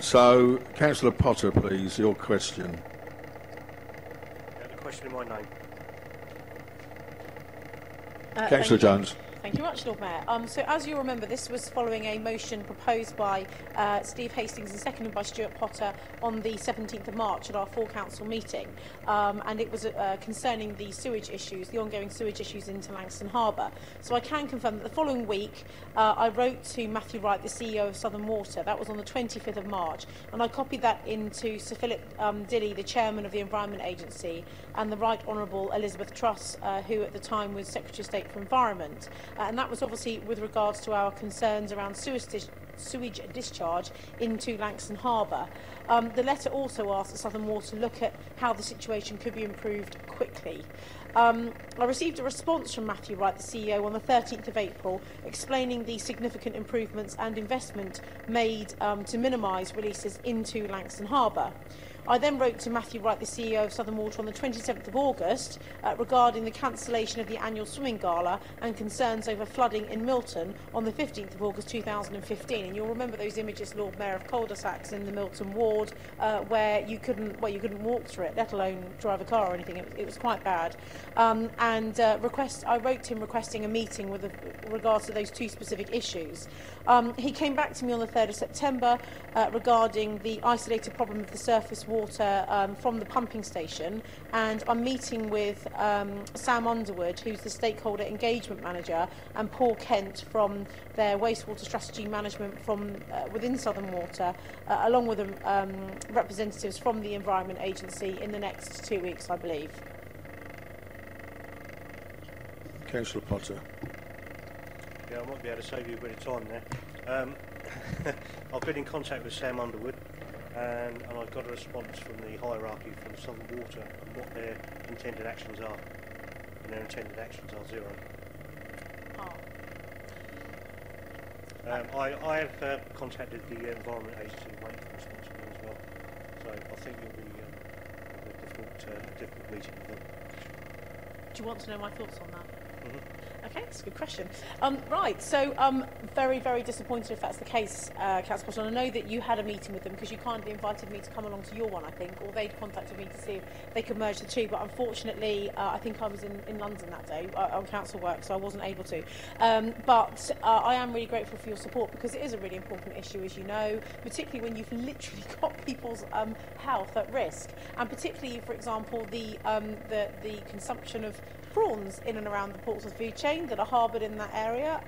So, Councillor Potter, please, your question. The question in my name. Councillor Jones. Thank you very much, Lord Mayor. So, as you remember, this was following a motion proposed by Steve Hastings and seconded by Stuart Potter on the 17th of March at our full council meeting. And it was concerning the sewage issues, the ongoing sewage issues into Langstone Harbour. So I can confirm that the following week, I wrote to Matthew Wright, the CEO of Southern Water. That was on the 25th of March. And I copied that into Sir Philip Dilley, the chairman of the Environment Agency, and the Right Honourable Elizabeth Truss, who at the time was Secretary of State for Environment. And that was obviously with regards to our concerns around sewage discharge into Langstone Harbour. The letter also asked Southern Water to look at how the situation could be improved quickly. I received a response from Matthew Wright, the CEO, on the 13th of April, explaining the significant improvements and investment made to minimise releases into Langstone Harbour. I then wrote to Matthew Wright, the CEO of Southern Water, on the 27th of August regarding the cancellation of the annual swimming gala and concerns over flooding in Milton on the 15th of August 2015. And you'll remember those images, Lord Mayor, of cul-de-sacs in the Milton ward where you couldn't walk through it, let alone drive a car or anything. It was quite bad. I wrote to him requesting a meeting with regards to those two specific issues. He came back to me on the 3rd of September regarding the isolated problem of the surface water from the pumping station, and I'm meeting with Sam Underwood, who's the stakeholder engagement manager, and Paul Kent from their wastewater strategy management from within Southern Water, along with representatives from the Environment Agency in the next 2 weeks, I believe. Councillor Potter. Yeah, I might be able to save you a bit of time there. I've been in contact with Sam Underwood, and I've got a response from the hierarchy from Southern Water and what their intended actions are. And their intended actions are zero. I have contacted the Environment Agency and waiting for a response from them as well. So I think it'll be a difficult meeting with them. Do you want to know my thoughts on that? Mm-hmm. Okay, that's a good question. Right, so very, very disappointed if that's the case, Councillor Potter. I know that you had a meeting with them because you kindly invited me to come along to your one, I think, or they'd contacted me to see if they could merge the two. But unfortunately, I think I was in London that day on council work, so I wasn't able to. But I am really grateful for your support because it is a really important issue, as you know, particularly when you've literally got people's health at risk, and particularly, for example, the consumption of prawns in and around the Portsmouth food chain that are harboured in that area.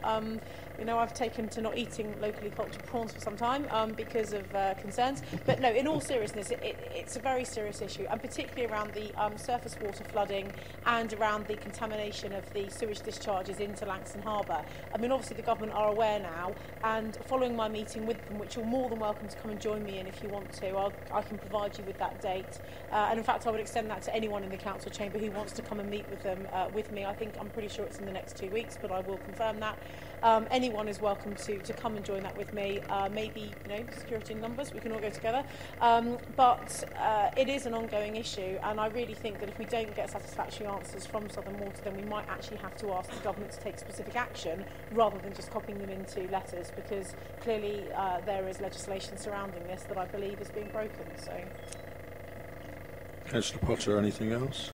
You know, I've taken to not eating locally cultured prawns for some time because of concerns. But no, in all seriousness, it's a very serious issue, and particularly around the surface water flooding and around the contamination of the sewage discharges into Langstone Harbour. I mean, obviously the government are aware now, and following my meeting with them, which you're more than welcome to come and join me in if you want to, I can provide you with that date. And in fact, I would extend that to anyone in the council chamber who wants to come and meet with them with me. I'm pretty sure it's in the next 2 weeks, but I will confirm that. Anyone is welcome to come and join that with me. Maybe, you know, security in numbers, we can all go together. But it is an ongoing issue, and I really think that if we don't get satisfactory answers from Southern Water, then we might actually have to ask the government to take specific action rather than just copying them into letters, because clearly there is legislation surrounding this that I believe is being broken. So, Councillor Potter, anything else?